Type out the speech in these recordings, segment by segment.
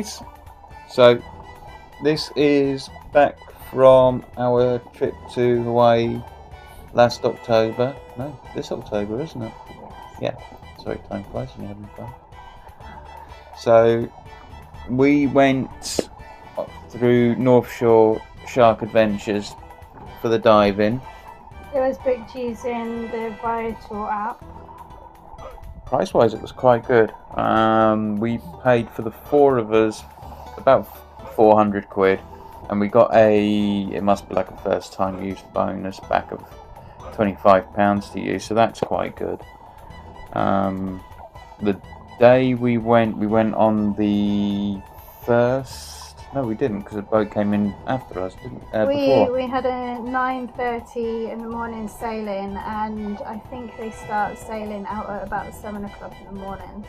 guys, so this is back from our trip to Hawaii last October. No, this October, isn't it? Yeah, sorry, time flies when you're having fun. So we went through North Shore Shark Adventures for the dive-in. It was booked using the Viator app. Price-wise, it was quite good. We paid for the four of us about 400 quid, and we got it must be like a first time use bonus back of £25 to use, so that's quite good. The day we went on the first. No, we didn't, because the boat came in after us, didn't before. We had a 9:30 in the morning sailing, and I think they start sailing out at about 7 o'clock in the morning.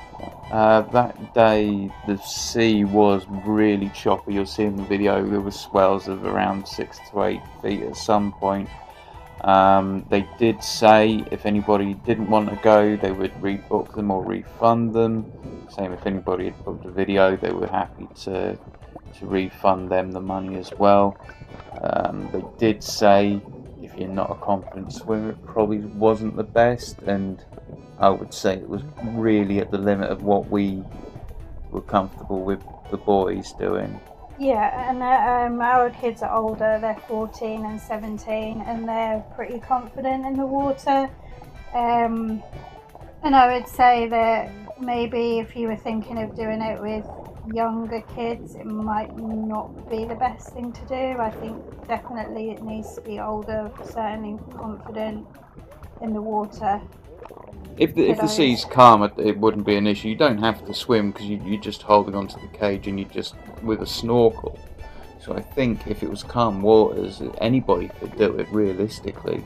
That day the sea was really choppy. You'll see in the video there were swells of around 6 to 8 feet at some point. They did say if anybody didn't want to go, they would rebook them or refund them. Same if anybody had booked a video, they were happy to refund them the money as well. They did say if you're not a confident swimmer, it probably wasn't the best, and I would say it was really at the limit of what we were comfortable with the boys doing. Yeah, and our kids are older, they're 14 and 17, and they're pretty confident in the water. And I would say that maybe if you were thinking of doing it with younger kids, it might not be the best thing to do. I think definitely it needs to be older, certainly confident in the water. If the sea's calm, it wouldn't be an issue. You don't have to swim because you're just holding onto the cage and you just with a snorkel. So I think if it was calm waters, anybody could do it realistically.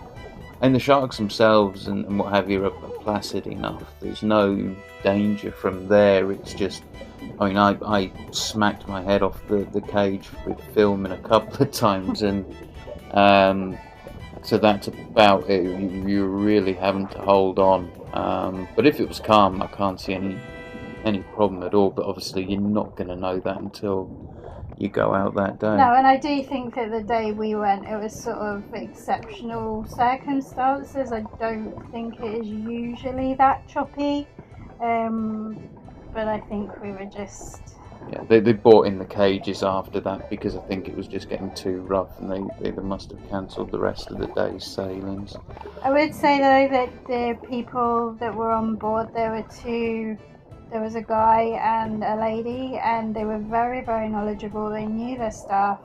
And the sharks themselves and what have you are placid enough. There's no danger from there. It's just, I mean, I smacked my head off the cage with filming a couple of times, and so that's about it. You're really having to hold on. But if it was calm, I can't see any problem at all. But obviously, you're not going to know that until you go out that day. No, and I do think that the day we went, it was sort of exceptional circumstances. I don't think it is usually that choppy. But I think we were just... Yeah, they brought in the cages after that because I think it was just getting too rough, and they must have cancelled the rest of the day's sailings. I would say though that the people that were on board, there was a guy and a lady, and they were very, very knowledgeable. They knew their stuff.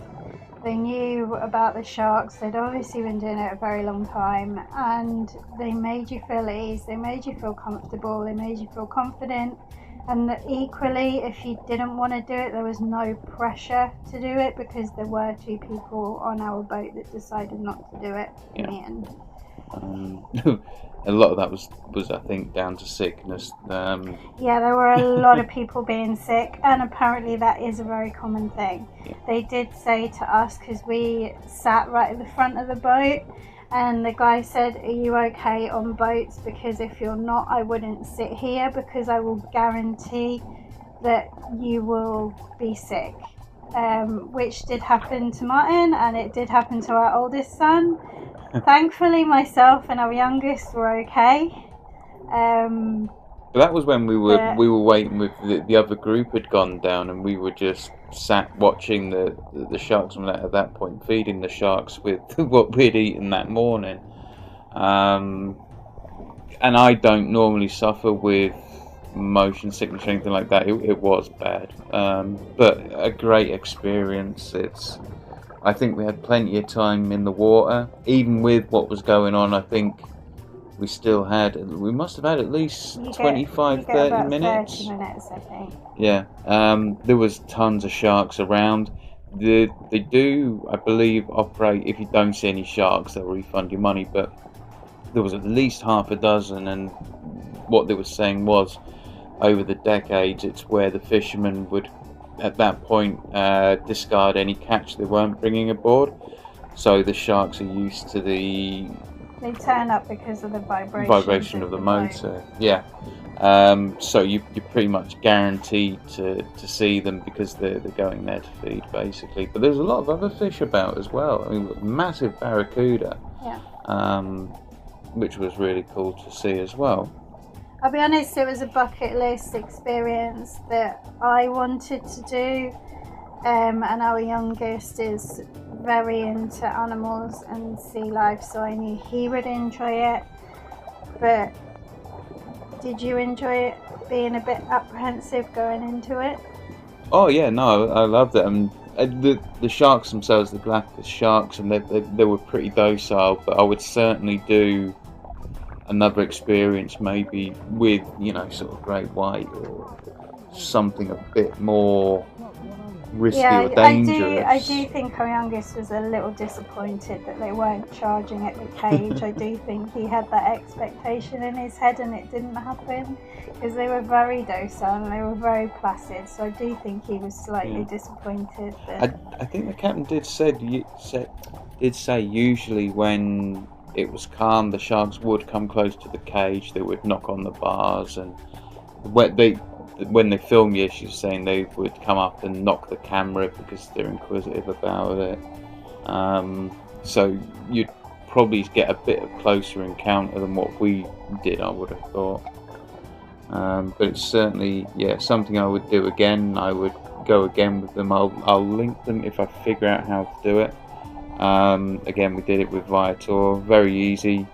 They knew about the sharks. They'd obviously been doing it a very long time, and they made you feel at ease. They made you feel comfortable. They made you feel confident. And equally, if you didn't want to do it, there was no pressure to do it, because there were 2 people on our boat that decided not to do it in the end. A lot of that was I think down to sickness. Yeah, there were a lot of people being sick, and apparently that is a very common thing. Yeah. They did say to us, because we sat right at the front of the boat, and the guy said, "Are you okay on boats? Because if you're not, I wouldn't sit here, because I will guarantee that you will be sick." Which did happen to Martin, and it did happen to our oldest son. Thankfully, myself and our youngest were okay. But that was when we were waiting with the other group had gone down, and we were just sat watching the sharks at that point, feeding the sharks with what we'd eaten that morning. And I don't normally suffer with motion sickness or anything like that. It was bad, but a great experience. I think we had plenty of time in the water, even with what was going on. I think we must have had at least 25, 30 minutes. 30 minutes, I think. Yeah, there was tons of sharks around. They do, I believe, operate, if you don't see any sharks, they'll refund your money, but there was at least half a dozen, and what they were saying was, over the decades, it's where the fishermen would, at that point, discard any catch they weren't bringing aboard. So the sharks are used to the They turn up because of the vibration of the boat. motor. Yeah. So you're pretty much guaranteed to see them because they're going there to feed, basically. But there's a lot of other fish about as well. I mean, massive barracuda. Yeah. Which was really cool to see as well. I'll be honest, it was a bucket list experience that I wanted to do, and our youngest is very into animals and sea life, so I knew he would enjoy it. But did you enjoy it, being a bit apprehensive going into it? Oh yeah, no, I loved it. The sharks themselves, the Galapagos sharks, and they were pretty docile, but I would certainly do another experience maybe with, you know, sort of great white or something a bit more risky or dangerous. I do think our youngest was a little disappointed that they weren't charging at the cage. I do think he had that expectation in his head and it didn't happen, because they were very docile and they were very placid, so I do think he was slightly disappointed. But I think the captain did say usually when it was calm, the sharks would come close to the cage, they would knock on the bars, and when they film you, she's saying they would come up and knock the camera because they're inquisitive about it. So you'd probably get a bit of closer encounter than what we did, I would have thought. But it's certainly, something I would do again. I would go again with them. I'll link them if I figure out how to do it. Again, we did it with Viator, very easy.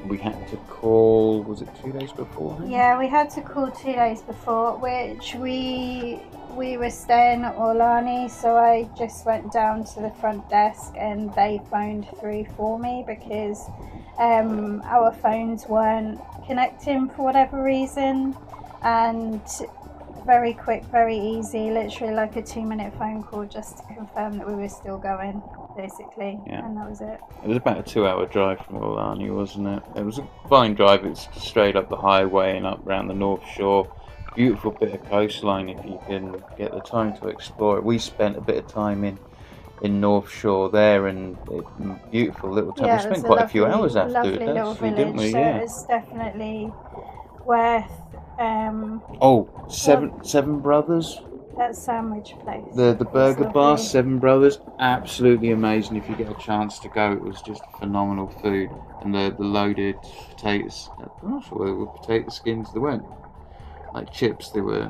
We had to call, was it 2 days before? Yeah, we had to call 2 days before, which we were staying at Aulani, so I just went down to the front desk and they phoned through for me because our phones weren't connecting for whatever reason, and very quick, very easy, literally like a 2-minute phone call just to confirm that we were still going, basically. And that was it. It was about a 2-hour drive from Oahu, wasn't it? It was a fine drive. It's straight up the highway and up around the North Shore. Beautiful bit of coastline if you can get the time to explore it. We spent a bit of time in North Shore there, and beautiful little town. We spent quite a few hours after it, actually, didn't we? So it's definitely worth. Seven Brothers. That sandwich place. The burger bar, Seven Brothers, absolutely amazing. If you get a chance to go, it was just phenomenal food. And the loaded potatoes, I'm not sure whether they were potato skins. They weren't like chips. They were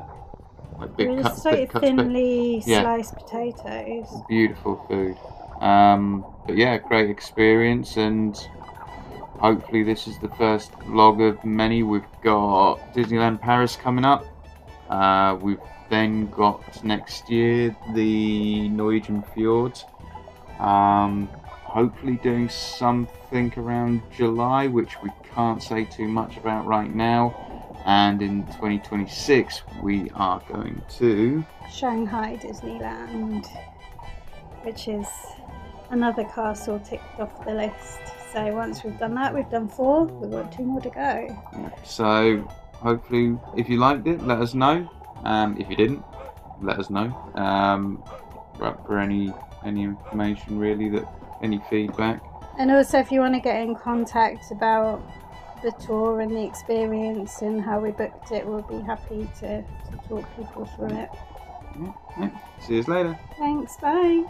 like big cuts. So thinly sliced potatoes. Beautiful food. But yeah, great experience, and hopefully this is the first vlog of many. We've got Disneyland Paris coming up. We've then got next year the Norwegian fjords. Hopefully doing something around July, which we can't say too much about right now. And in 2026 we are going to Shanghai Disneyland, which is another castle ticked off the list. So once we've done that, we've done 4, we've got 2 more to go. So hopefully if you liked it, let us know. If you didn't, let us know. For any information really, any feedback. And also if you want to get in contact about the tour and the experience and how we booked it, we'll be happy to talk people through it. See you later. Thanks, bye.